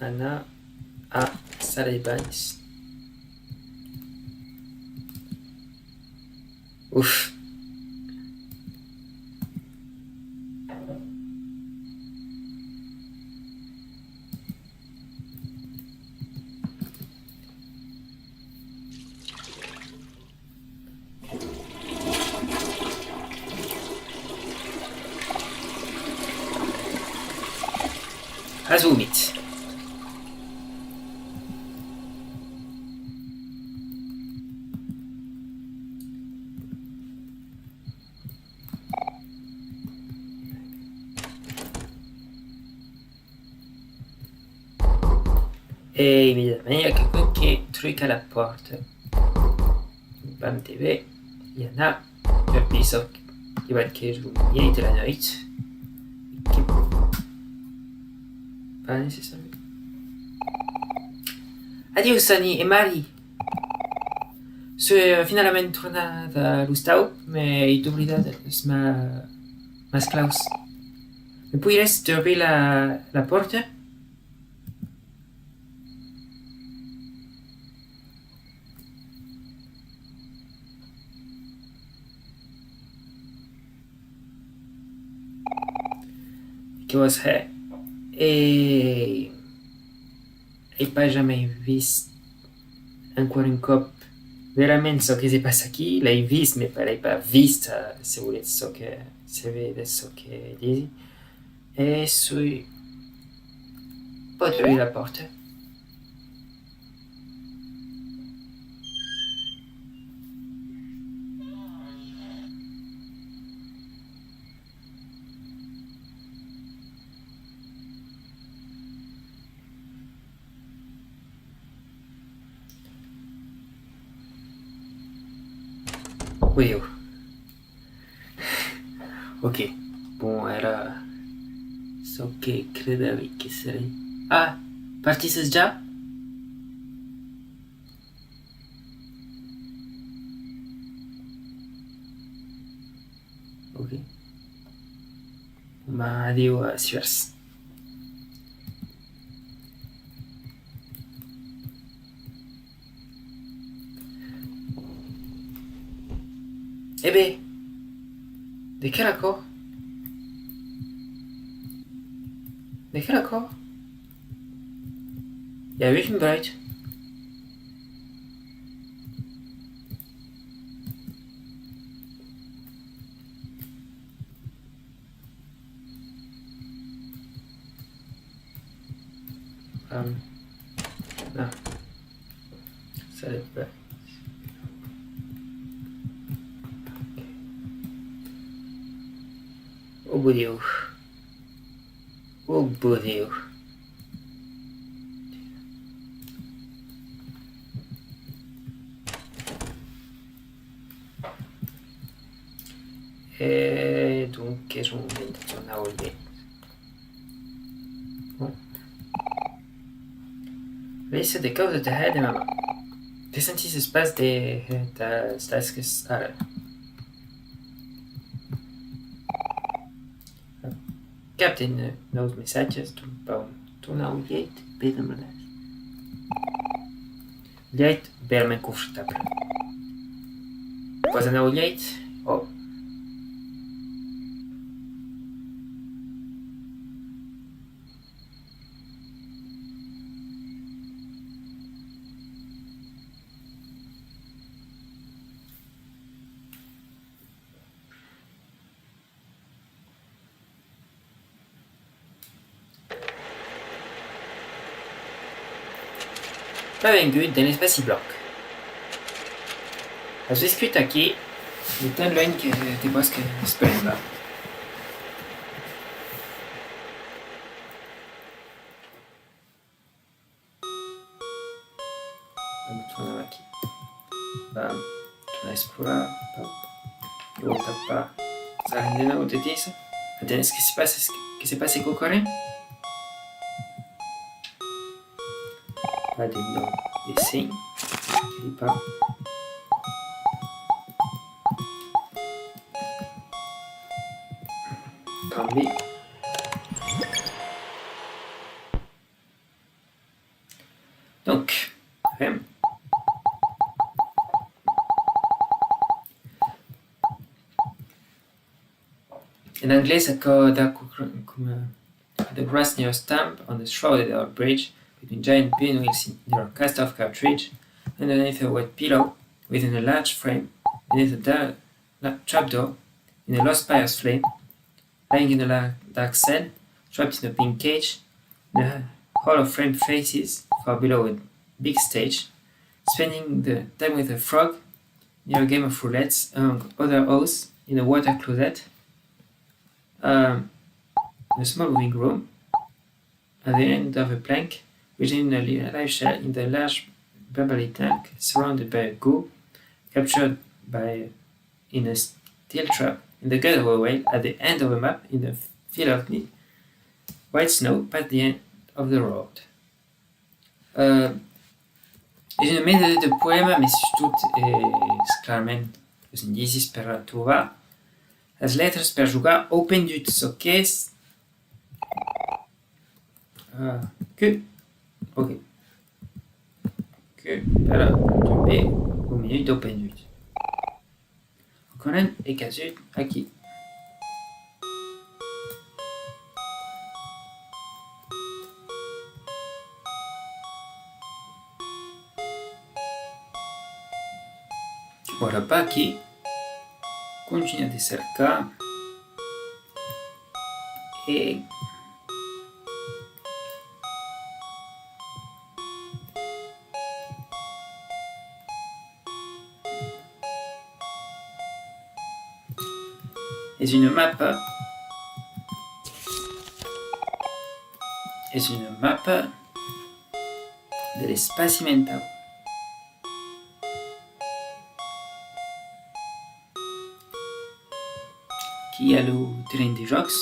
Anna a Salebanis. Ouf. Azumit. E évidemment, il y a quelqu'un qui truc à la porte. Bam TV, il y en a. Le piso qui va être joue de la nuit. Qui... Pas nécessairement. Adieu Sonny e Mari. Soy finalmente tornada allo stau, me he oblidat mas claus. ¿Me pudieras abrir la puerta? Que você e pas jamais vist encore un cop veramente ce qui se passe aquí, l'hai vist, mais pas l'hai pas vist, se volete so che se vede so che dici. E sui pot abrir la porta. Oui, oh. Ok, bom, era só que credevi che sarei... Ah, partisses già? Ok. Ma addio a Sivers. Eh beh, de quel accord? De quel accord? Il y a eu une bright. Non. Ça l'est pas. Oh boudéo. Oh boudéo. E dunque sono una voglia. Lista de causes de head mamma. Det sentís espace de stasques ara. Captain knows messages to nou lleit bé de maners. Lleit realment confortable. Posa nou lleit o... Benvingut dans l'espace bloc. Has viscut aquí de tan lluny que te pots que esperem-la. Tornem aquí. Vam tornar a explorar. I volta pa salen de nou de tesa. Entens que se passe con corrent? Pas de nom des signes. Je dis pas. Cambi. Donc, rem. In anglais, ça code comme the grass near stamp on the shrouded or bridge between giant pinwheels near a cast-off cartridge, underneath a wet pillow, within a large frame, beneath a trapdoor, in a lost pious flame, lying in a dark cell, trapped in a pink cage, the Hall of Friend faces far below a big stage, spending the time with a frog near a game of roulette among other hosts in a water closet. In a small moving room, at the end of a plank, within a live shell in the large bubbly tank, surrounded by a goo, captured in a steel trap in the gut of a whale at the end of a map in a field of white snow past the end of the road. Is una meză de poema, mas isto é claramente os indícios para trovar as letras para jogar Open Dudes, ok? Que para tomber o menu de Open Dudes. Conan é caso aqui. Bora para aqui, continua de cercar e une map de l'espace mental. Aqui é o terreno de jogos.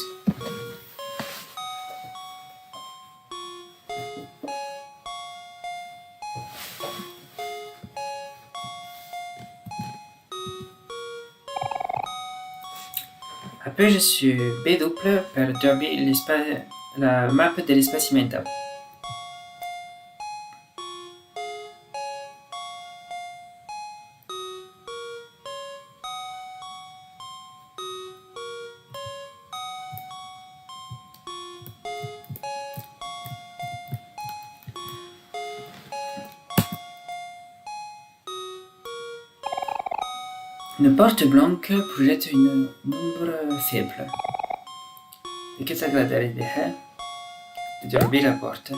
Appuie sur B double pour derby la map de l'espace mental. Une porte blanche projette une ombre faible. E che t'aggradare di aprire la porta.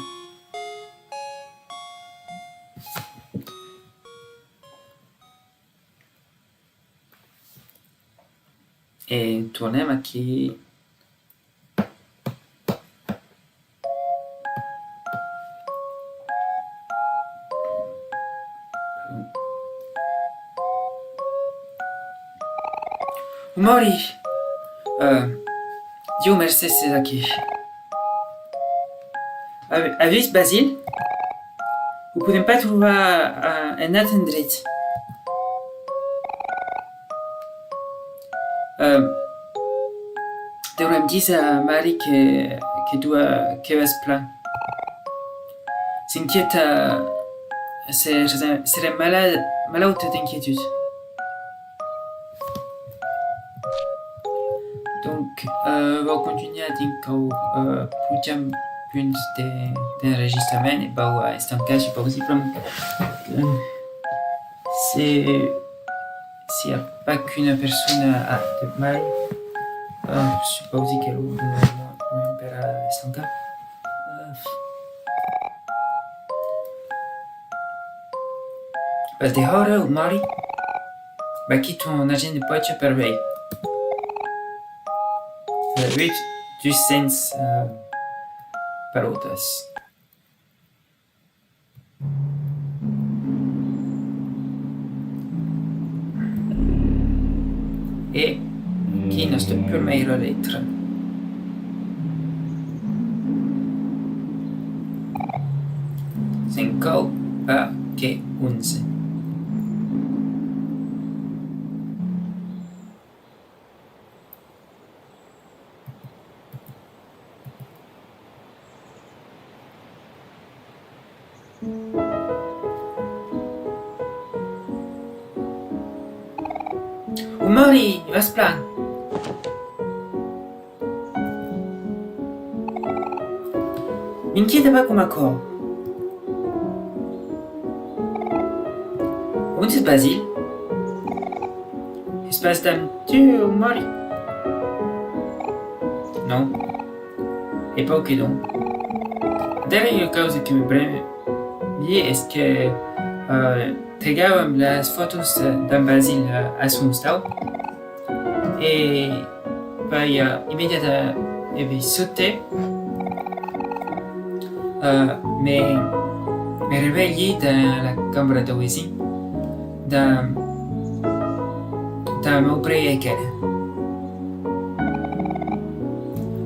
E torniamo aqui. Mori! Dieu merci, c'est aqui. Avís, Basile? Vous pouvez pas trouver un autre endroit. Deurem dir a Mari que vas plan. S'inquiète, serait malade d'inquiétude. Donc, vou continuar din putem punt d'enregistrament e vau estancar și possiblement s'il n'y a pas qu'une personne de mal, je suppose que l'on pourra estancar. Vas de hora, Mari? Va aqui ton agent de poche per vei. 8 200 parotas. E aqui nossa primeira letra. Cinco a que 11. Mori, vas plan. M'inquiète pas comme accord. Où est Basile? Espace d'aventure, Mori? Non. Et pas ok donc. delle cose che mi preme est que pegàvem les fotos d'en Basil a son stau e poi immediatament sauter me réveillé dans la chambre de voisine dans mon préquel.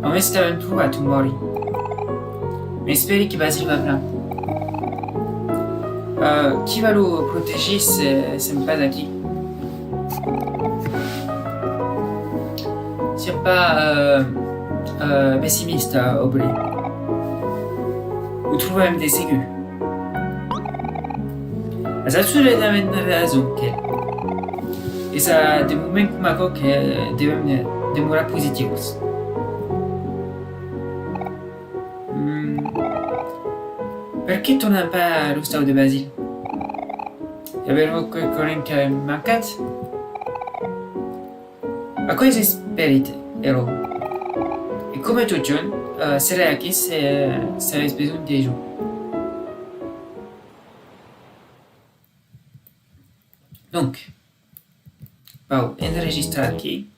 On stava trovato mori. Mais speri che Basil va bien. Qui va le protéger, c'est pas d'acquis. C'est pas pessimiste, Aubrey. Vous trouvez même des aigus. Ça assolutamente raison che. E ça des moments come ako che devem demora positivos. Perché tu n'as pas lo stau de Basil? E avevo qualcosa che mancat? A cosa esperite, ero? E come tu, John, sarei qui se avessi bisogno di aiuto. Donc, vou enregistrar aqui.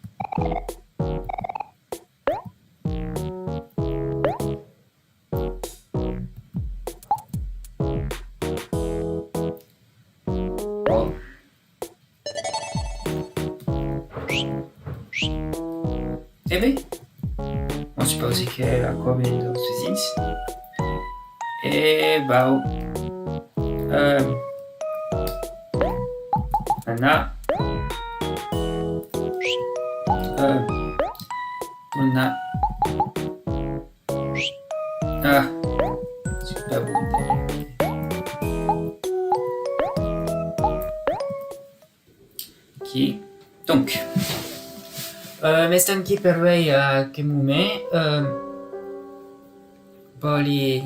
E bem, on suppose que a cor vem dos vizinhos. E vou Anna Anna super bon. Ok, donc mais stanno qui per lei che mume voglio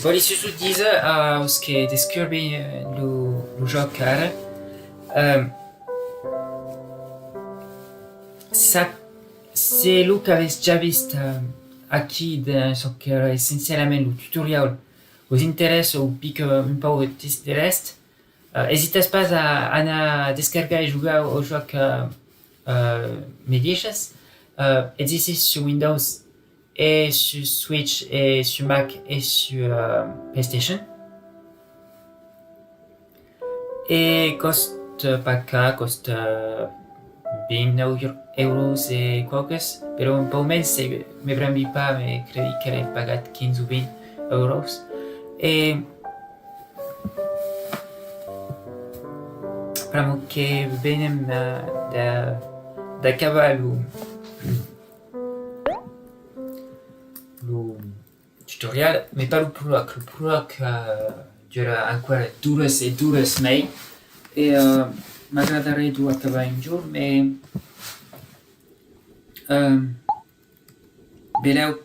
voglio susudire os che descobri lo giocare se Luca avesse già visto aqui so che era essenzialmente il tutorial vous intéresse ou pique un peu de reste, n'hésitez pas à descarregar et jouer au jeu Mediches. Existe sur Windows et sur Switch et sur Mac et sur PlayStation. Et coste pas car, coste 20 euros et qualques, pero un peu moins, me premi pas, mais credi qu'elle est pagée 15 ou 20 euros. E pramo che venem da cavallo lo tutorial, mais pas le prologue. Le prologue dura ancora dures e dures mei e m'aggradarei di acabare un giorno, mais beleu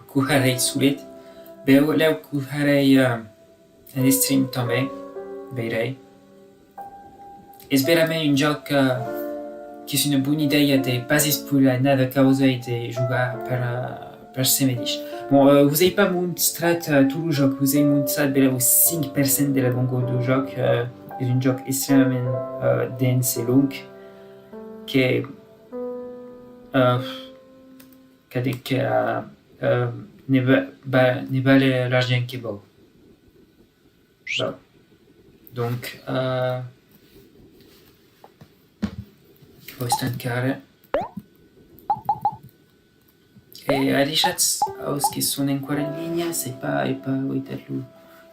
Kuharei sulit. Beleu Kuharei nel stream também, verei. E sperame un joc che è una buona idea di basis pour la nada causa e di giocare per semedici. Bon, vous n'avez pas montré tout le jeu, vous avez montré beleu 5% de la longueur du jeu. C'est un jeu extrêmement dense et long che ne vale l'argent che vaut. Donc, puoi stancare e lasciate aus che sono ancora in linea, se pas uitalu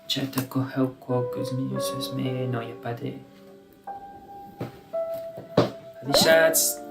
chat a correu qualques minutes, mais non, il n'y a pas de lasciate